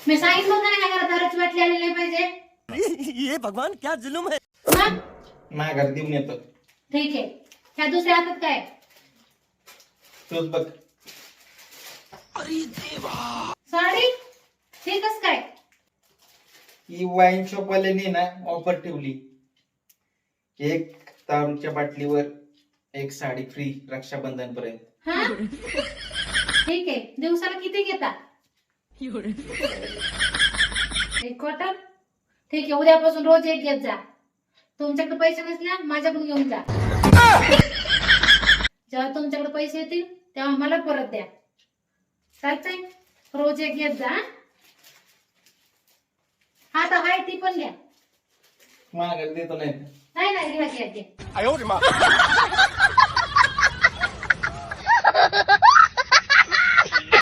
मी सांगितलं होतं ना घरात दारूची बाटली आलेली नाही पाहिजे. ये भगवान क्या जुलूम है. मग माझ्या घरात देऊन येतो. ठीक आहे. ह्या दुसऱ्या हातात काय? तूच बघ. साडी. हे कस काय? ही वाईन शॉप वाल्याने ना ऑफर ठेवली. एक दारूच्या बाटलीवर एक साडी फ्री रक्षाबंधन पर्यंत. हा ठीक आहे. दिवसाला किती घेता? एक क्वार्टर. ठीक आहे. उद्यापासून रोज एक घेत जा. तुमच्याकडे पैसे नसल्या माझ्याकडून घेऊन जा. जेव्हा तुमच्याकडे पैसे येतील तेव्हा मला परत द्या. चालतंय? रोज एक घेत जा. हा तर हाय ती पण घ्या. माझ्या घरी देतो नाही. नाही नाही घ्या घ्या घ्या.